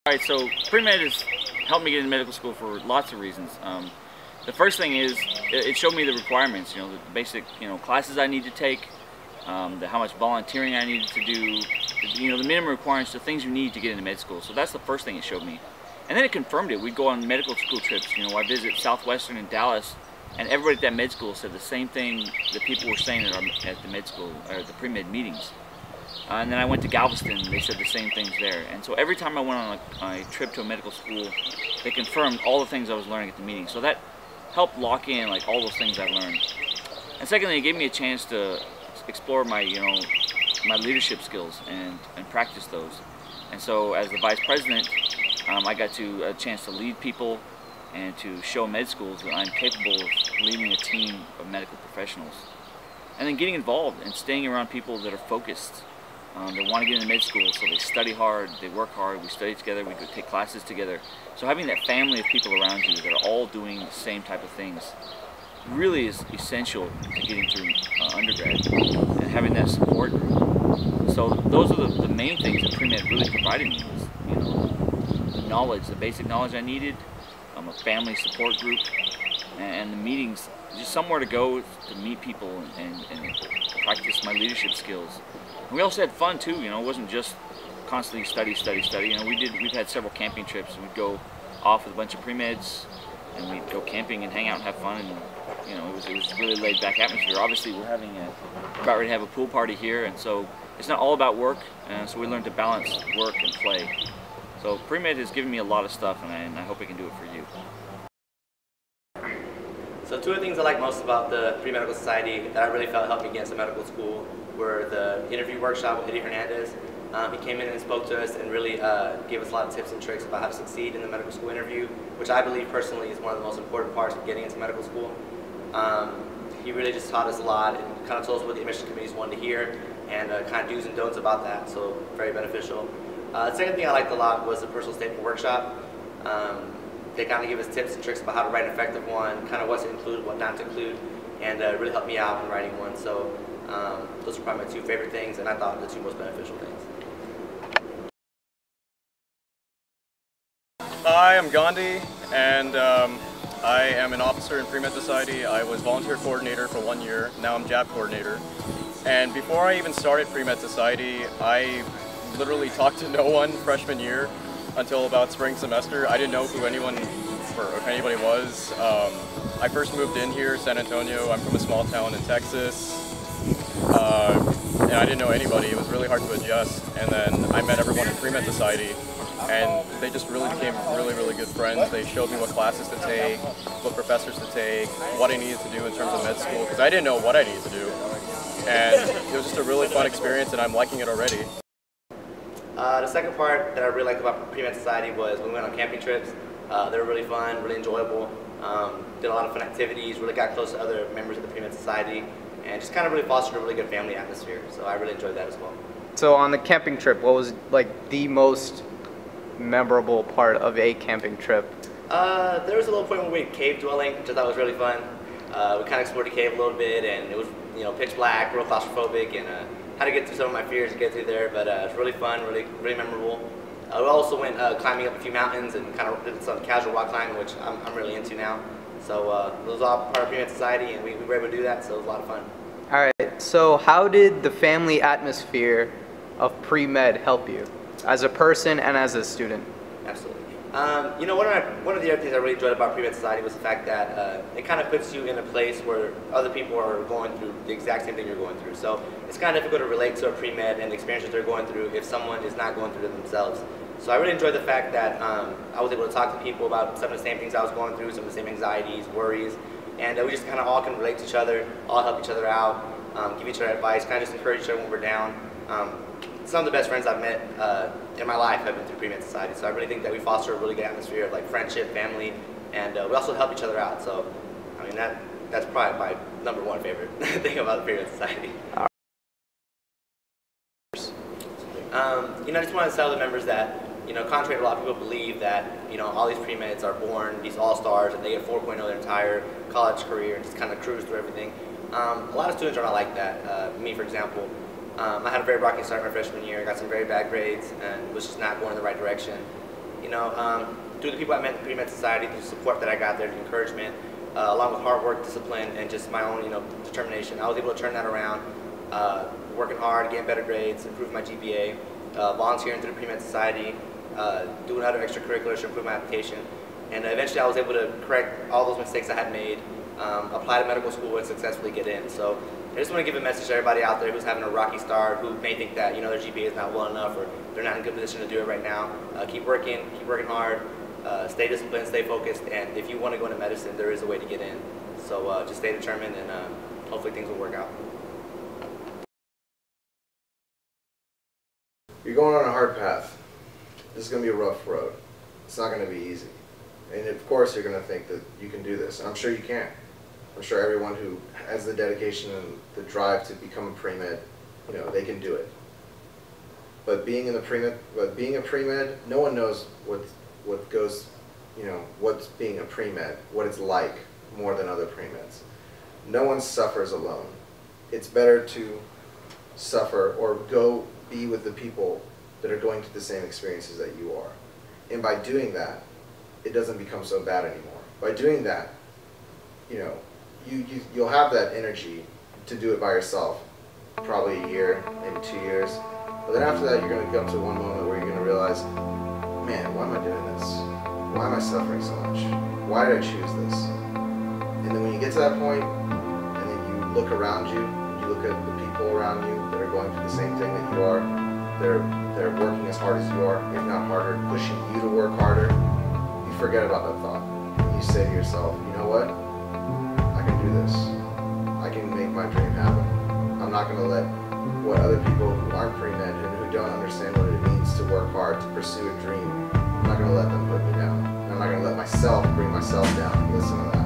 Alright, so pre-med has helped me get into medical school for lots of reasons. The first thing is it showed me the requirements, the basic classes I need to take, how much volunteering I needed to do, the minimum requirements, the things you need to get into med school. So that's the first thing it showed me. And then it confirmed it. We'd go on medical school trips. I visit Southwestern in Dallas, and everybody at that med school said the same thing that people were saying at the med school or the pre-med meetings. And then I went to Galveston, and they said the same things there. And so every time I went on a trip to a medical school, they confirmed all the things I was learning at the meeting. So that helped lock in all those things I learned. And secondly, it gave me a chance to explore my my leadership skills and practice those. And so as the vice president, I got a chance to lead people and to show med schools that I'm capable of leading a team of medical professionals. And then getting involved and staying around people that are focused. They want to get into med school, so they study hard, they work hard, we study together, we go take classes together. So having that family of people around you that are all doing the same type of things really is essential to getting through undergrad, and having that support group. So those are the main things that pre-med really provided me was, the knowledge, the basic knowledge I needed, a family support group, and the meetings, just somewhere to go to meet people and practice my leadership skills. And we also had fun too, it wasn't just constantly study. We've had several camping trips, and we'd go off with a bunch of pre-meds, and we'd go camping and hang out and have fun, and it was a really laid back atmosphere. Obviously we're about ready to have a pool party here, and so it's not all about work, and so we learned to balance work and play. So pre-med has given me a lot of stuff, and I hope I can do it for you. So two of the things I like most about the Pre-Medical Society that I really felt helped me get into medical school were the interview workshop with Eddie Hernandez. He came in and spoke to us and really gave us a lot of tips and tricks about how to succeed in the medical school interview, which I believe personally is one of the most important parts of getting into medical school. He really just taught us a lot and kind of told us what the admission committees wanted to hear and kind of do's and don'ts about that, so very beneficial. The second thing I liked a lot was the personal statement workshop. They kind of give us tips and tricks about how to write an effective one, kind of what to include, what not to include, and really helped me out in writing one. So those are probably my two favorite things, and I thought the two most beneficial things. Hi, I'm Gandhi, and I am an officer in Pre-Med Society. I was volunteer coordinator for 1 year. Now I'm JAB coordinator. And before I even started Pre-Med Society, I literally talked to no one freshman year until about spring semester. I didn't know who anybody was. I first moved in here, San Antonio. I'm from a small town in Texas, and I didn't know anybody. It was really hard to adjust. And then I met everyone in Pre-Med Society, and they just really became really good friends. They showed me what classes to take, what professors to take, what I needed to do in terms of med school, because I didn't know what I needed to do. And it was just a really fun experience, and I'm liking it already. The second part that I really liked about Pre-Med Society was we went on camping trips. They were really fun, really enjoyable. Did a lot of fun activities, really got close to other members of the Pre-Med Society, and just kind of really fostered a really good family atmosphere. So I really enjoyed that as well. So on the camping trip, what was the most memorable part of a camping trip? There was a little point where we went cave dwelling, which I thought was really fun. We kind of explored the cave a little bit, and it was pitch black, real claustrophobic, and had to get through some of my fears to get through there, but it was really fun, really memorable. We also went climbing up a few mountains and kind of did some casual rock climbing, which I'm really into now. So it was all part of Pre-Med Society, and we were able to do that, so it was a lot of fun. All right, so how did the family atmosphere of pre-med help you as a person and as a student? Absolutely. One of the other things I really enjoyed about Pre-Med Society was the fact that it kind of puts you in a place where other people are going through the exact same thing you're going through. So it's kind of difficult to relate to a pre-med and the experiences they're going through if someone is not going through them themselves. So I really enjoyed the fact that I was able to talk to people about some of the same things I was going through, some of the same anxieties, worries, and we just kind of all can relate to each other, all help each other out, give each other advice, kind of just encourage each other when we're down. Some of the best friends I've met in my life have been through Pre-Med Society, so I really think that we foster a really good atmosphere of friendship, family, and we also help each other out. So, I mean, that's probably my #1 favorite thing about the Pre-Med Society. I just want to tell the members that, contrary to a lot of people believe that, all these pre-meds are born, these all-stars, and they get 4.0 their entire college career and just kind of cruise through everything. A lot of students are not like that. Me, for example. I had a very rocky start my freshman year, got some very bad grades, and was just not going in the right direction. You know, through the people I met in the pre-med society, through the support that I got there, the encouragement, along with hard work, discipline, and just my own, determination, I was able to turn that around. Working hard, getting better grades, improving my GPA, volunteering through the pre-med society, doing other extracurriculars to improve my application, and eventually I was able to correct all those mistakes I had made, apply to medical school, and successfully get in. So I just want to give a message to everybody out there who's having a rocky start, who may think that their GPA is not well enough or they're not in a good position to do it right now. Keep working hard, stay disciplined, stay focused, and if you want to go into medicine, there is a way to get in. So just stay determined, and hopefully things will work out. You're going on a hard path. This is going to be a rough road. It's not going to be easy. And of course you're going to think that you can do this, and I'm sure you can. I'm sure everyone who has the dedication and the drive to become a pre-med, they can do it. But being a pre-med, no one knows what goes, what's being a pre-med, what it's like more than other pre-meds. No one suffers alone. It's better to suffer or go be with the people that are going through the same experiences that you are. And by doing that, it doesn't become so bad anymore. By doing that, you'll have that energy to do it by yourself, probably a year, maybe 2 years. But then after that, you're going to come to one moment where you're going to realize, man, why am I doing this? Why am I suffering so much? Why did I choose this? And then when you get to that point, and then you look around you, you look at the people around you that are going through the same thing that you are, they're working as hard as you are, if not harder, pushing you to work harder, you forget about that thought. And you say to yourself, you know what? I can do this. I can make my dream happen. I'm not going to let what other people who aren't pre-med and who don't understand what it means to work hard, to pursue a dream, I'm not going to let them put me down. And I'm not going to let myself bring myself down. Listen to that.